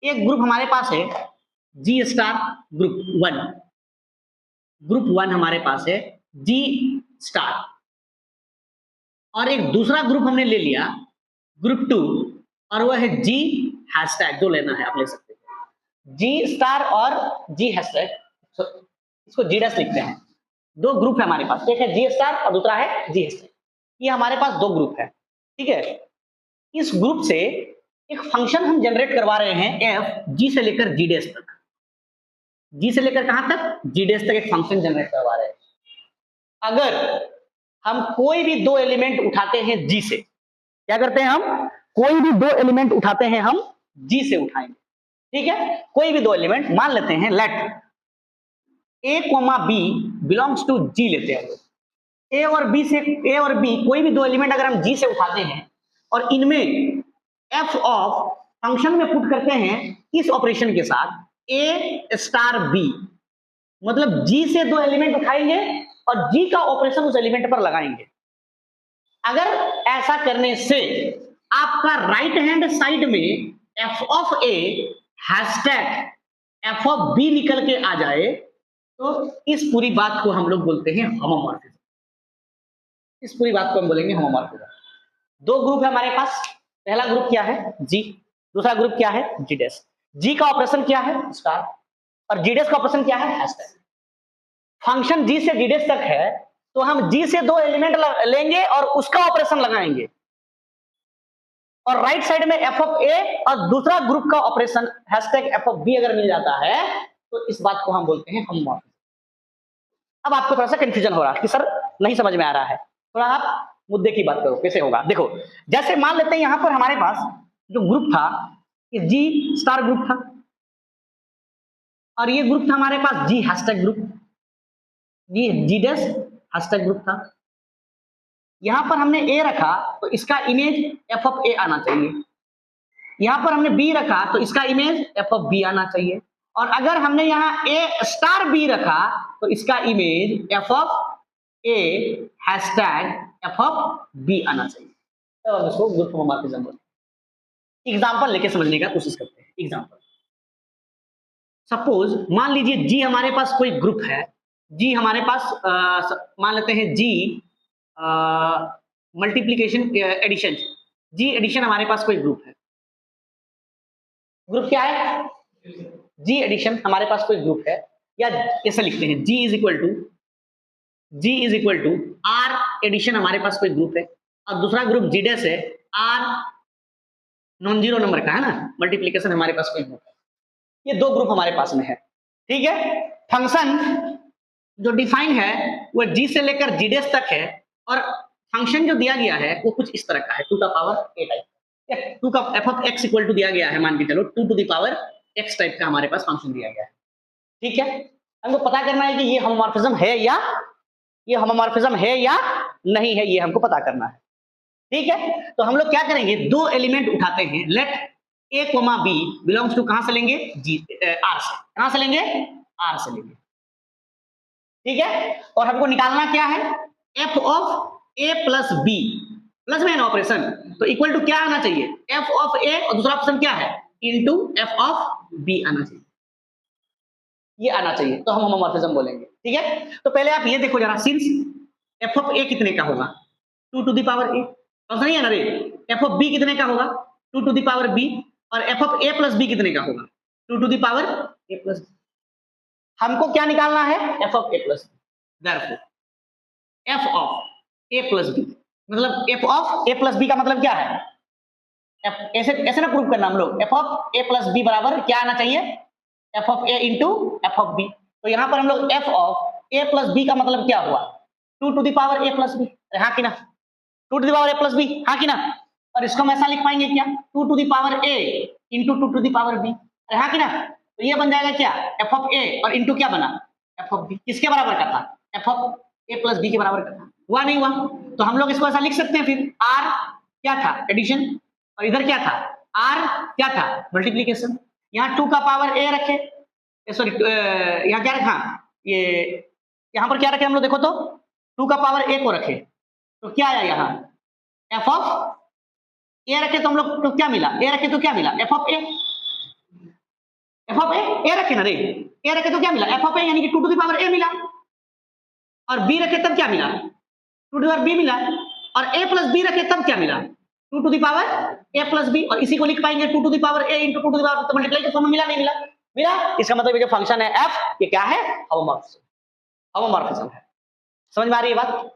एक ग्रुप हमारे पास है जी स्टार ग्रुप वन हमारे पास है जी स्टार, और एक दूसरा ग्रुप हमने ले लिया ग्रुप टू, और वह है जी हैशटैग, जो लेना है आप ले सकते हैं, जी स्टार और जी हैशटैग, इसको जी डैश लिखते हैं। दो ग्रुप है हमारे पास, एक है जी स्टार और दूसरा है जी हैशटैग। ये हमारे पास दो ग्रुप है, ठीक है। इस ग्रुप से एक फंक्शन हम जनरेट करवा रहे हैं एफ जी से लेकर जी डैश तक, जी से लेकर कहां तक, जी डैश तक एक फंक्शन जनरेट करवा रहे हैं। अगर हम कोई भी दो एलिमेंट उठाते हैं जी से, क्या करते हैं हम, कोई भी दो एलिमेंट उठाते हैं हम जी से उठाएंगे, ठीक है। कोई भी दो एलिमेंट मान लेते हैं, let A comma B belongs to G लेते हैं। ए और बी कोई भी दो एलिमेंट अगर हम जी से उठाते हैं और इनमें एफ ऑफ फंक्शन में पुट करते हैं इस ऑपरेशन के साथ ए स्टार बी, मतलब जी से दो एलिमेंट उठाएंगे और जी का ऑपरेशन उस एलिमेंट पर लगाएंगे। अगर ऐसा करने से आपका राइट हैंड साइड में f of a hashtag f of b निकल के आ जाए, तो इस पूरी बात को हम लोग बोलते हैं होमोमॉर्फिज्म। इस पूरी बात को हम बोलेंगे होमोमॉर्फिज्म। दो ग्रुप है हमारे पास, पहला ग्रुप क्या है जी, दूसरा ग्रुप क्या है जी डैश। जी का ऑपरेशन क्या है स्टार, और जी डैश का ऑपरेशन क्या है हैशटैग। फंक्शन जी से जी डैश तक है, तो हम जी से दो एलिमेंट लेंगे और उसका ऑपरेशन लगाएंगे, और राइट साइड में एफ ऑफ ए और दूसरा ग्रुप का operation hashtag f of b अगर मिल जाता है, तो इस बात को हम बोलते हैं होमोमॉर्फिज्म। अब आपको थोड़ा सा कंफ्यूजन हो रहा है कि सर नहीं समझ में आ रहा है, थोड़ा आप मुद्दे की बात करो कैसे होगा। देखो, जैसे मान लेते हैं यहां पर हमारे पास जो ग्रुप था ये जी स्टार ग्रुप था, और ये ग्रुप था हमारे पास जी हैशटैग ग्रुप, ये जी डैश हैशटैग ग्रुप था। यहां पर हमने ए रखा तो इसका इमेज एफ ऑफ ए आना चाहिए, यहां पर हमने बी रखा तो इसका इमेज एफ ऑफ बी आना चाहिए, और अगर हमने यहां ए स्टार बी रखा तो इसका image f of a hashtag f of b आना चाहिए। तब हम इसको ग्रुप होमोमॉर्फिज्म बोलते हैं। एग्जांपल लेके समझने का कोशिश करते हैं। एग्जांपल, सपोज मान लीजिए जी हमारे पास कोई ग्रुप है, जी हमारे पास मान लेते हैं जी मल्टीप्लिकेशन एडिशन, जी एडिशन हमारे पास कोई ग्रुप है। ग्रुप क्या है, जी एडिशन हमारे पास कोई ग्रुप है, या ऐसे लिखते हैं G is equal to R addition हमारे पास कोई ग्रुप है, और दूसरा ग्रुप जी डैश है, आर नॉन जीरो नंबर का है ना, मल्टीप्लिकेशन हमारे पास कोई ग्रुप है। ये दो ग्रुप हमारे पास में है, ठीक है। फंक्शन जो डिफाइन है वो जी से लेकर जी डैश तक है, और फंक्शन जो दिया गया है वो कुछ इस तरह का है, टू का पावर ए टाइप, टू का f of x equal to दिया गया है, मान के चलो two to the power x type का हमारे पास फंक्शन दिया गया है, ठीक है। हमको पता करना है कि ये होमोमॉर्फिज्म है या नहीं है, ये हमको पता करना है, ठीक है। तो हम लोग क्या करेंगे, दो एलिमेंट उठाते हैं, let A comma B belongs to, कहां से लेंगे जी आर से, कहां से लेंगे आर से लेंगे, ठीक है। और हमको निकालना क्या है, F of A plus b, plus में ऑपरेशन, तो इक्वल टू क्या आना चाहिए, एफ ऑफ ए, और दूसरा ऑप्शन क्या है इनटू एफ ऑफ बी आना चाहिए, ये आना चाहिए, तो हम होमोमॉर्फिज्म बोलेंगे, ठीक है। तो पहले आप ये देखो जरा, सिंस एफ ऑफ ए कितने का होगा, टू टू द पावर ए, समझ नहीं है ना रे, एफ ऑफ बी कितने का होगा two to the power B, और F of A plus B कितने का होगा two to the power A plus B. हमको क्या निकालना है, F of A plus B, therefore F of A plus B, मतलब F of A plus B का मतलब क्या है, ऐसे ऐसे ना प्रूव करना हम लोग, f of A plus b बराबर क्या आना चाहिए, f of a into f of b. तो यहां पर हम लोग f of A plus B का मतलब क्या हुआ, two to the power A plus b, हाँ कि ना, two to the power A plus b, हाँ कि ना। और इसको हम ऐसा लिख पाएंगे क्या, two to the power a into two to the power b, हाँ कि ना। तो ये बन जाएगा क्या, एफ ऑफ ए और इंटू क्या बना, एफ ऑफ बी, किसके बराबर का था, f of A plus b के बराबर का था, हुआ नहीं हुआ। तो हम लोग इसको ऐसा लिख सकते हैं, फिर आर क्या था एडिशन, और इधर क्या था आर क्या था मल्टीप्लीकेशन। यहाँ टू का पावर ए रखे, सॉरी यहाँ क्या रखा, ये यहाँ पर क्या रखे हम लोग देखो तो, टू का पावर ए को रखे तो क्या आया यहाँ एफ ऑफ ए रखे, तो हम लोग तो क्या मिला, ए रखे तो क्या मिला F of A, F of A रखे ना रे, ए रखे तो क्या मिला, एफ ऑफ ए यानी कि 2 टू द पावर ए मिला, और बी रखे तब क्या मिला, 2 टू द पावर बी मिला, और a प्लस बी रखे तब क्या मिला, 2 to the power a plus b, और इसी को लिख पाएंगे 2 to the power a into 2 to the power, तो मल्टीप्लाई के फॉर्म में मिला नहीं मिला, मिला। इसका मतलब ये जो फंक्शन है f, ये क्या है, होमोमॉर्फिज्म है। समझ में आ रही है बात?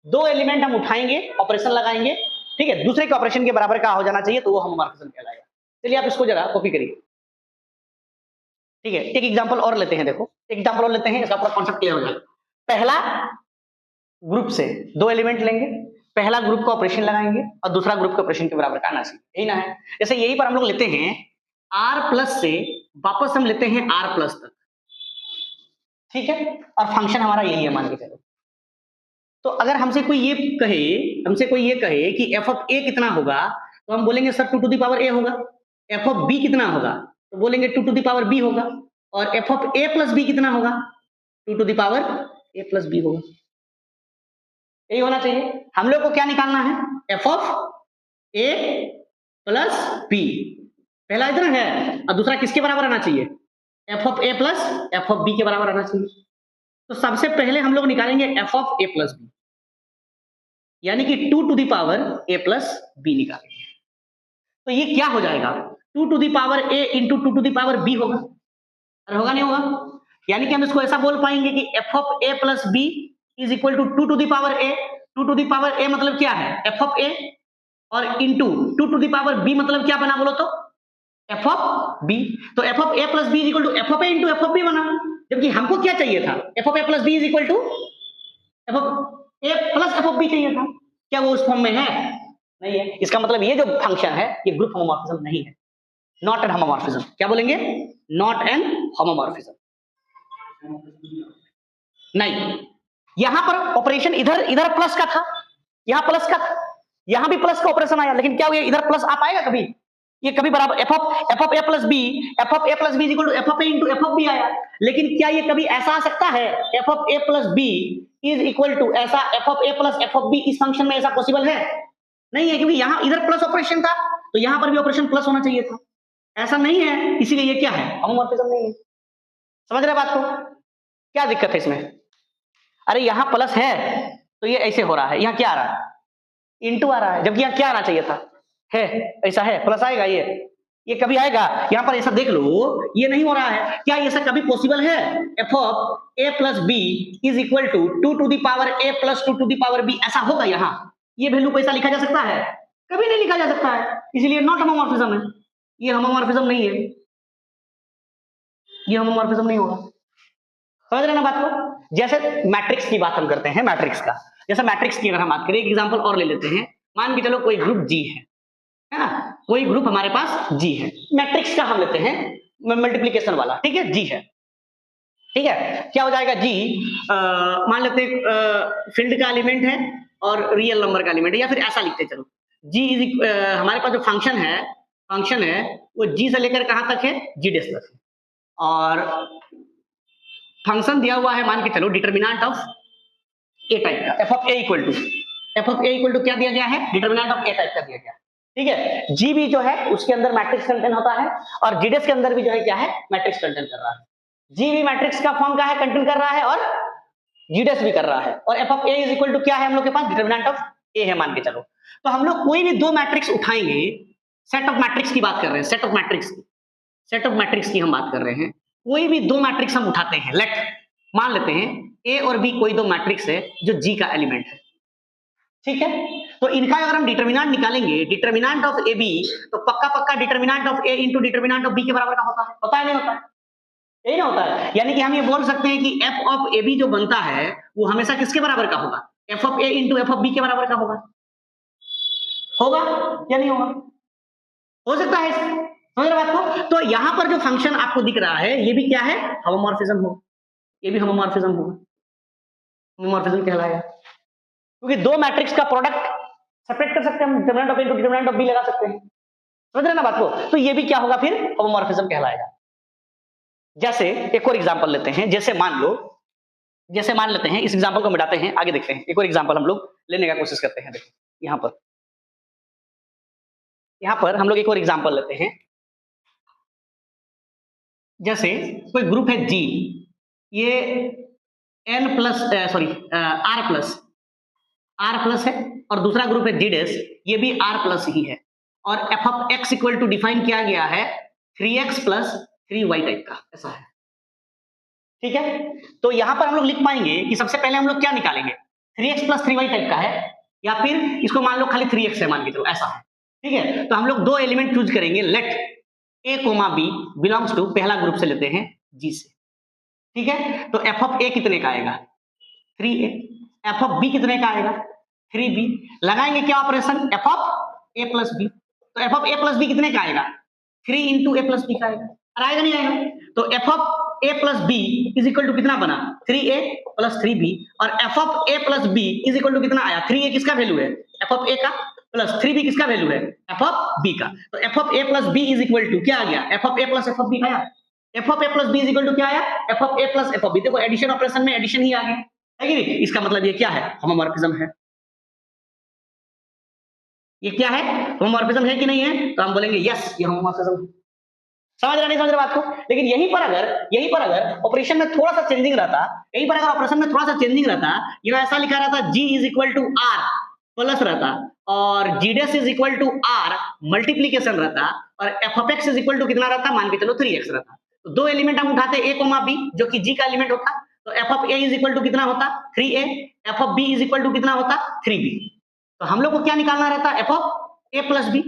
दो एलिमेंट हम उठाएंगे, ऑपरेशन लगाएंगे, ठीक है, दूसरे के ऑपरेशन के बराबर का हो जाना चाहिए, तो वो होमोमॉर्फिज्म कहलाएगा। चलिए आप इसको जरा कॉपी करिए, ठीक है। एक एग्जांपल और लेते हैं, देखो एक एग्जांपल और लेते हैं, इसका पूरा कॉन्सेप्ट क्लियर हो जाएगा। पहला ग्रुप से दो एलिमेंट लेंगे, पहला ग्रुप का ऑपरेशन लगाएंगे और दूसरा ग्रुप के ऑपरेशन के बराबर का आना चाहिए, यही ना है। जैसे यही पर हम लोग लेते हैं r प्लस से वापस हम लेते हैं r प्लस तक, ठीक है, और फंक्शन हमारा यही है मान के चलो। तो अगर हमसे कोई ये कहे कि f ऑफ a कितना होगा, तो हम बोलेंगे sir 2 to the power a होगा। f ऑफ b कितना होगा, तो बोलेंगे 2 टू द पावर b होगा। और f of a plus b कितना होगा, 2 to the power a plus b होगा। यही होना चाहिए। हम लोग को क्या निकालना है, f of a plus b, पहला इधर है और दूसरा किसके बराबर आना चाहिए, f of a plus f of b के बराबर आना चाहिए। तो सबसे पहले हम लोग निकालेंगे f of a plus b, यानी कि 2 to the power a plus b निकालेंगे। तो ये क्या हो जाएगा, 2 to the power a into 2 to the power b होगा, अरे होगा नहीं होगा, यानी कि हम इसको ऐसा बोल पाएंगे कि f of a plus b is equal to 2 to the power a। 2 to the power a मतलब क्या है, f ऑफ a, और into 2 to the power b मतलब क्या बना बोलो तो, f ऑफ b। तो f of a plus b is equal to f of a into f of b बना, जबकि हमको क्या चाहिए था, f of a plus b is equal to f of a plus f of b चाहिए था। क्या वो उस फॉर्म में है, नहीं है। इसका मतलब ये जो फंक्शन है ये ग्रुप होमोमॉर्फिज्म नहीं है, नॉट एन होमोमॉर्फिज्म। क्या बोलेंगे, नॉट एन होमोमॉर्फिज्म, नहीं। यहां पर ऑपरेशन इधर प्लस का था, यहां प्लस का था, यहां भी प्लस का ऑपरेशन आया, लेकिन क्या हुआ, इधर प्लस आ पाएगा कभी, ये कभी बराबर f of a plus b, f of a plus b equal to f of a into f of b आया, लेकिन क्या ये कभी ऐसा आ सकता है, f of a plus b is equal to ऐसा f of a plus f of b, इस फंक्शन में ऐसा पॉसिबल है, नहीं है, क्योंकि यहां इधर प्लस ऑपरेशन था तो यहां पर भी ऑपरेशन प्लस होना चाहिए था, ऐसा नहीं है, इसीलिए ये क्या है, होमोमॉर्फिज्म नहीं है। समझ रहे बात को, क्या दिक्कत है इसमें, अरे यहां प्लस है तो ये ऐसे हो रहा है, यहां क्या आ रहा है, इनटू आ रहा है, जबकि यहां क्या आना चाहिए था, है, ऐसा है, प्लस आएगा, ये कभी आएगा, यहां पर ऐसा देख लो, ये नहीं हो रहा है। क्या ऐसा कभी पॉसिबल है, f of a plus b is equal to 2 to the power a plus 2 to the power b, ऐसा होगा, यहां ये वैल्यू को ऐसा लिखा जा सकता है, कभी नहीं लिखा जा सकता है, इसलिए नॉट होमोमॉर्फिज्म है, ये होमोमॉर्फिज्म नहीं है, ये होमोमॉर्फिज्म नहीं होगा। समझ रहे ना बात को। जैसे मैट्रिक्स की बात हम करते हैं, मैट्रिक्स का, जैसे मैट्रिक्स की अगर हम बात करें, एक एग्जांपल और ले लेते हैं, मान के चलो कोई ग्रुप G है ना, कोई ग्रुप हमारे पास G है, मैट्रिक्स का हम लेते हैं मल्टीप्लिकेशन वाला, ठीक है, G है, ठीक है, क्या हो जाएगा G, मान लेते हैं फील्ड का एलिमेंट है और रियल नंबर का एलिमेंट है, या फिर ऐसा लिखते हैं, चलो G इज हमारे पास जो फंक्शन है वो G से लेकर कहां तक है, G डेस तक, और फंक्शन दिया हुआ है, मान के चलो डिटरमिनेंट ऑफ ए टाइप का, f of a equal to क्या दिया गया है, डिटरमिनेंट ऑफ ए टाइप का दिया गया, ठीक है। जी भी जो है उसके अंदर मैट्रिक्स कंटेंट होता है, और जीडेस के अंदर भी जो है क्या है, मैट्रिक्स कंटेंट कर रहा है, जी भी मैट्रिक्स का फॉर्म का है, कंटेंट कर रहा है, और जीडेस भी कर रहा है, और f of a is equal to क्या है हम लोग के पास, डिटरमिनेंट ऑफ a है मान के चलो। तो हम लोग कोई भी दो मैट्रिक्स उठाएंगे, सेट ऑफ मैट्रिक्स की बात कर रहे हैं, सेट ऑफ मैट्रिक्स की हम बात कर रहे हैं, कोई भी दो मैट्रिक्स हम उठाते हैं, लेट मान लेते हैं A और B कोई दो मैट्रिक्स है जो G का एलिमेंट है, ठीक है। तो इनका अगर हम डिटरमिनेंट निकालेंगे, डिटरमिनेंट ऑफ AB, तो पक्का determinant of A into determinant of B के बराबर का होता है नहीं होता है, यही ना होता है। यानी कि हम ये बोल सकते हैं कि f ऑफ AB जो बनता है वो हमेशा किसके बराबर का होगा, f of A into f of B के बराबर का होगा या नहीं होगा, हो सकता है, समझ रहे बात को। तो यहां पर जो फंक्शन आपको दिख रहा है ये भी क्या है, होमोमॉर्फिज्म होगा, ये भी होमोमॉर्फिज्म होगा, होमोमॉर्फिज्म कहलाएगा, क्योंकि दो मैट्रिक्स का प्रोडक्ट सेपरेट कर सकते हैं हम, determinant of A into determinant of B लगा सकते हैं, समझ रहे ना बात को। तो ये भी क्या होगा फिर, होमोमॉर्फिज्म कहलाएगा। जैसे एक और एग्जांपल लेते हैं, जैसे मान लेते हैं, इस एग्जांपल को मिटाते हैं, आगे देखते हैं, एक और एग्जांपल हम लोग लेने का कोशिश करते हैं। देखो यहां पर हम लोग एक और एग्जांपल लेते हैं, जैसे कोई ग्रुप है जी, ये n plus sorry r plus है, और दूसरा ग्रुप है जी डेस, ये भी आर प्लस ही है, और F of x equal to define किया गया है 3x प्लस 3y टाइप का, ऐसा है। ठीक है, तो यहां पर हम लोग लिख पाएंगे कि सबसे पहले हम लोग क्या निकालेंगे, 3x प्लस 3y टाइप का है, या फिर इसको मान लो खाली 3x है, मान के चलो ऐसा है। ठीक है, तो हम लोग दो एलिमेंट चूज करेंगे, let a comma b belongs to, पहला ग्रुप से लेते हैं g से। ठीक है, तो f ऑफ a कितने का आएगा 3a, f ऑफ b कितने का आएगा 3b, लगाएंगे क्या operation f of a plus b, तो f of a plus b कितने का आएगा 3 इंटू a प्लस b का आएगा, और आएगा नहीं आएगा, तो f of a plus b is equal to कितना बना 3a प्लस 3b, और f of a plus b is equal to कितना आया, 3a किसका वैल्यू है f ऑफ a का, प्लस 3b किसका वैल्यू है f ऑफ b का, तो f of a plus b is equal to क्या आ गया f of a plus f of b आया, f of a plus b is equal to क्या आया f of a plus f of b, देखो addition operation में addition ही आ गया है कि नहीं, इसका मतलब ये क्या है होमोमॉर्फिज्म है, ये क्या है होमोमॉर्फिज्म है कि नहीं है, तो हम बोलेंगे यस ये होमोमॉर्फिज्म है। समझ रहे नहीं समझ रहे बात को, लेकिन यहीं पर अगर ऑपरेशन में थोड़ा सा चेंजिंग रहता, यहीं पर अगर ऑपरेशन में थोड़ा सा चेंजिंग रहता, ये ऐसा लिखा रहता g is equal to r plus रहता, और g dash is equal to r multiplication रहता, और f of x is equal to कितना रहता, मान के चलो 3x रहता, तो दो एलिमेंट हम उठाते a कोमा b जो कि g का एलिमेंट होता, तो f of a is equal to कितना होता 3a, f of b is equal to कितना होता 3b, तो हम लोग को क्या निकालना रहता f of a plus b,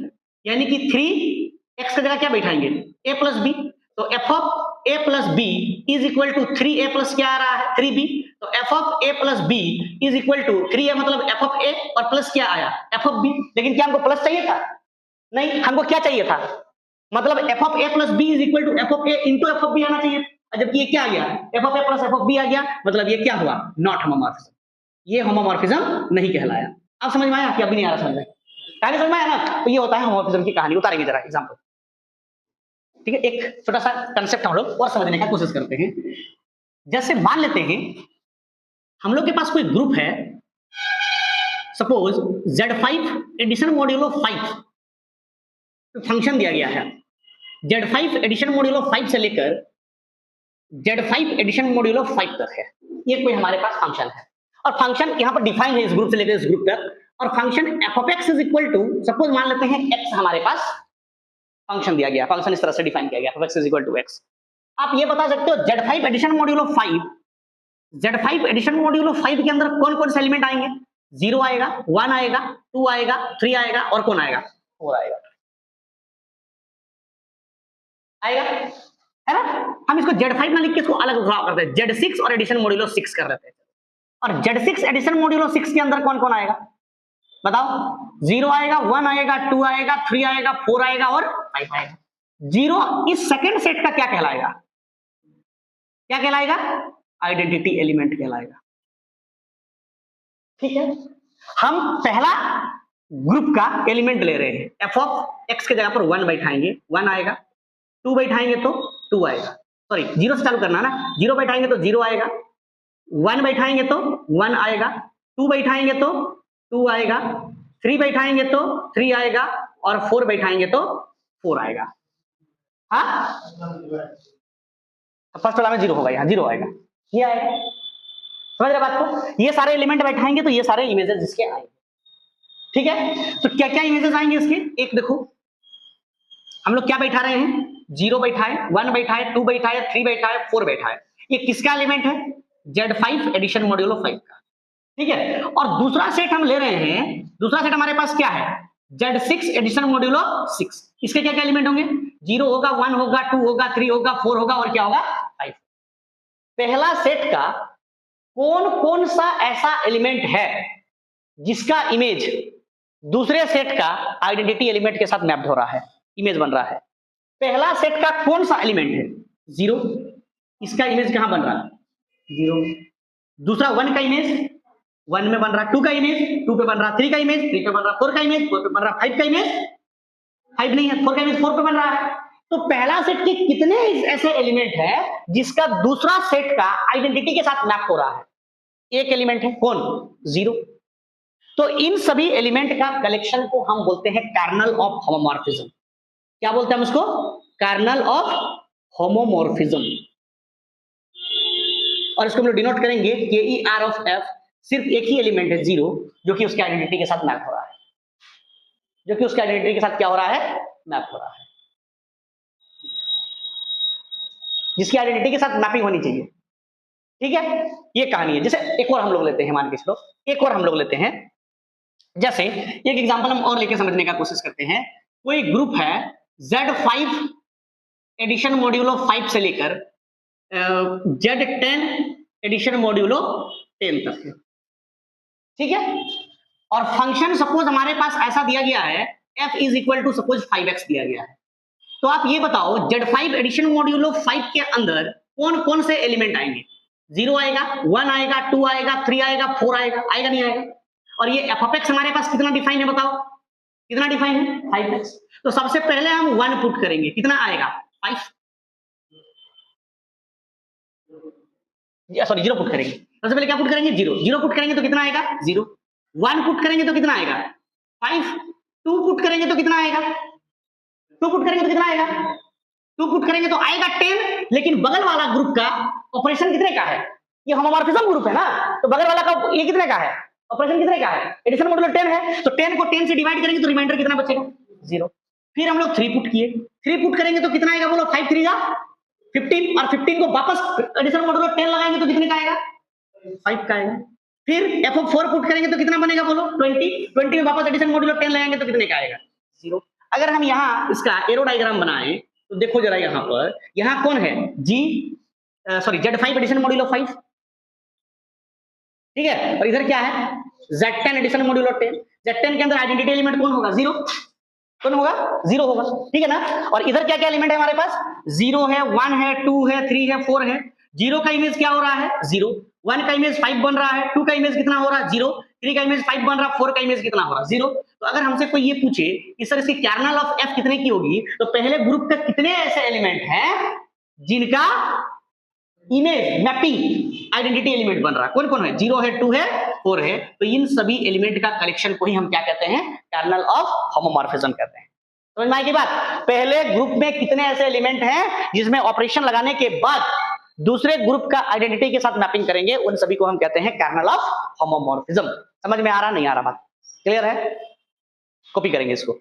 यानी कि 3x की जगह क्या बैठाएंगे a प्लस b, तो f of a plus b is equal to 3a plus क्या आ रहा है 3b, तो f of a plus b is equal to 3a मतलब f ऑफ a और प्लस क्या आया f ऑफ b, लेकिन क्या हमको प्लस चाहिए था, नहीं हमको क्या चाहिए था, मतलब f of a plus b is equal to f of a into f of b आना चाहिए, जबकि ये क्या आ गया f of a plus f of b आ गया, मतलब ये क्या हुआ नॉट होमोमॉर्फिज्म, ये होमोमॉर्फिज्म नहीं कहलाया। अब समझ में आया कि अभी नहीं आ रहा समझ में, कहानी समझ में आया ना, तो ये होता है होमोमॉर्फिज्म की कहानी, उतारेंगे जरा एग्जांपल। ठीक है, एक छोटा सा कंसेप्ट हम लोग और समझने का कोशिश करते हैं, जैसे मान लेते हैं हम लोग के पास कोई ग्रुप है, suppose Z5 addition modulo 5 function दिया गया है, Z5 एडिशन मॉड्यूलो 5 से लेकर Z5 एडिशन मॉड्यूलो 5 तक है, ये कोई हमारे पास फंक्शन है, और फंक्शन यहाँ पर डिफाइन है इस ग्रुप से लेकर इस ग्रुप तक, और function f of x is equal to, suppose मान लेते हैं x हमारे पास फंक्शन दिया गया, फंक्शन इस तरह से डिफाइन किया गया f of x is equal to x, आप ये बता सकते हो Z5 addition modulo 5, Z5 addition modulo 5 के अंदर कौन कौन से एलिमेंट आएंगे, 0 आएगा, 1 आएगा, 2 आएगा, 3 आएगा, और कौन आएगा 4 आएगा, आएगा है ना, हम इसको Z5 ना लिख के इसको अलग ड्रॉ करते हैं, Z6 और एडिशन मॉड्यूलो 6 कर देते हैं, और Z6 एडिशन मॉड्यूलो 6 के अंदर कौन कौन आएगा बताओ, 0 आएगा, 1 आएगा, 2 आएगा, 3 आएगा, 4 आएगा और 5 आएगा, 0 इस सेकंड सेट का क्या कहलाएगा, क्या कहलाएगा आइडेंटिटी एलिमेंट कहलाएगा। ठीक है, हम पहला ग्रुप का एलिमेंट ले रहे हैं, f ऑफ x के जगह पर 1 बैठाएंगे 1 आएगा, 2 बैठाएंगे तो 2 आएगा, सॉरी 0 से चालू करना ना, 0 बैठाएंगे तो 0 आएगा, 1 बैठाएंगे तो 1 आएगा, 2 बैठाएंगे तो 2 आएगा, 3 बैठाएंगे तो 3 आएगा, और 4 बैठाएंगे तो 4 आएगा। हाँ फर्स्ट वाला में 0 होगा, यहाँ 0 आएगा, ये आएगा, समझ रहे बात को, ये सारे एलिमेंट बैठाएंगे तो ये सारे इमेजेस इसके आएंगे। ठीक है, तो क्या क्या इमेजेस आएंगे इसके, एक देखो हम लोग क्या बैठा रहे हैं, 0 बैठाए, 1 बैठाए, 2 बैठाए, 3 बैठाए, 4 बैठाए, ये किसका एलिमेंट है Z5 एडिशन मॉड्यूलो 5 का। ठीक है, और दूसरा सेट हम ले रहे हैं, दूसरा सेट हमारे पास क्या है Z6 एडिशन मॉड्यूलो 6, इसके क्या क्या एलिमेंट होंगे, 0 होगा, 1 होगा, 2 होगा, 3 होगा, 4 होगा, और क्या होगा 5। पहला सेट का कौन कौन सा ऐसा एलिमेंट है जिसका इमेज दूसरे सेट का आइडेंटिटी एलिमेंट के साथ मैप्ड हो रहा है, इमेज बन रहा है, पहला सेट का कौन सा एलिमेंट है 0, इसका इमेज कहां बन रहा है 0, दूसरा 1 का इमेज 1 में बन रहा, 2 का इमेज 2 पे बन रहा, 3 का इमेज 3 पे बन रहा, 4 का इमेज 4 पे बन रहा, 5 का इमेज 5 नहीं है, 4 का इमेज 4 पे बन रहा है। तो पहला सेट के कितने ऐसे एलिमेंट है जिसका दूसरा सेट का आइडेंटिटी के साथ मैप हो रहा है, एक एलिमेंट है कौन 0, तो इन सभी एलिमेंट का कलेक्शन को हम बोलते हैं कर्नल ऑफ होमोमॉर्फिज्म। क्या बोलते हैं हम उसको, कर्नल ऑफ होमोमॉर्फिज्म, और इसको हम लोग डिनोट करेंगे KER ऑफ F, सिर्फ एक ही एलिमेंट है 0 जो कि उसके आइडेंटिटी के साथ मैप हो रहा है, जो कि उसके आइडेंटिटी के साथ क्या हो रहा है, मैप हो रहा है, जिसकी आइडेंटिटी के साथ मैपिंग होनी चाहिए। ठीक है, ये कहानी है। जैसे एक और हम लोग लेते हैं, मान के चलो एक और हम लोग लेते हैं, जैसे एक एग्जांपल हम और लेके समझने का कोशिश करते हैं। कोई ग्रुप है Z5 एडिशन मॉड्यूलो 5 से लेकर Z10 एडिशन मॉड्यूलो 10 तक है, ठीक है, और फंक्शन सपोज हमारे पास ऐसा दिया गया है f is equal to suppose 5x दिया गया है। तो आप ये बताओ Z5 एडिशन मॉड्यूलो 5 के अंदर कौन कौन से एलिमेंट आएंगे? 0 आएगा, 1 आएगा, 2 आएगा, 3 आएगा, 4 आएगा, आएगा नहीं आएगा? और ये f ऑफ x हमारे पास कितना डिफाइन है, बताओ कितना डिफाइन है, 5x। तो सबसे पहले हम 1 पुट करेंगे, कितना आएगा, 5, सॉरी 0 पुट करेंगे। सबसे पहले क्या पुट करेंगे, 0 पुट करेंगे तो कितना आएगा, 0। 1 पुट करेंगे तो कितना आएगा, 5। 2 पुट करेंगे तो कितना आएगा, 2 पुट करेंगे तो कितना आएगा, 2 पुट करेंगे तो आएगा 10। लेकिन बगल वाला ग्रुप का ऑपरेशन कितने का है, ये होमोमॉर्फिज्म ग्रुप है ना, तो बगल वाला का ये कितने का है, ऑपरेशन कितने का है, एडिशन मॉड्यूलो 10 है, तो 10 को 10 से डिवाइड करेंगे तो रिमाइंडर कितना बचेगा, 0। फिर हम लोग 3 पुट किए, 3 पुट करेंगे तो कितना आएगा, बोलो 5 3 जा 15, और 15 को वापस एडिशन मॉड्यूलो 10 लगाएंगे तो कितने का आएगा, 5 का आएगा। फिर f ऑफ 4 पुट करेंगे तो कितना बनेगा, बोलो 20 में वापस एडिशन मॉड्यूलो 10 लगाएंगे तो कितने का आएगा, 0। अगर हम यहाँ इसका एरो डायग्राम बनाएं तो देखो जरा, यहाँ पर यहाँ कौन है, Z5 एडिशन मॉड्यूलो 5, ठीक है, और इधर क्या है, Z10 एडिशन मॉड्यूलो 10। Z10 के अंदर आइडेंटिटी एलिमेंट कौन होगा, 0, कौन होगा, 0 होगा, ठीक है ना। और इधर क्या क्या एलिमेंट है हमारे पास, 0 है, 1 है, 2 है, 3 है, 4 है। 0 का इमेज क्या हो रहा है, 0। 1 का इमेज 5 बन रहा है, 2 का इमेज कितना हो रहा है, 0। 3 का इमेज 5 बन रहा है, 4 का इमेज कितना हो रहा है, 0। तो अगर हमसे कोई ये पूछे कि सर इसकी कर्नल ऑफ f कितने की होगी, तो पहले ग्रुप का कितने ऐसे एलिमेंट हैं जिनका इमेज मैपिंग आइडेंटिटी एलिमेंट बन रहा है, कौन कौन है, 0 है, 2 है, 4 है। तो इन सभी एलिमेंट का कलेक्शन को ही हम क्या कहते हैं, कर्नल ऑफ होमोमॉर्फिज्म कहते हैं। समझ में आई की बात। पहले ग्रुप में कितने ऐसे एलिमेंट हैं जिसमें ऑपरेशन लगाने के बाद दूसरे ग्रुप का आइडेंटिटी के साथ मैपिंग करेंगे, उन सभी को हम कहते हैं कर्नल ऑफ होमोमॉर्फिज्म। समझ में आ रहा, नहीं आ रहा बात, क्लियर है, कॉपी करेंगे इसको।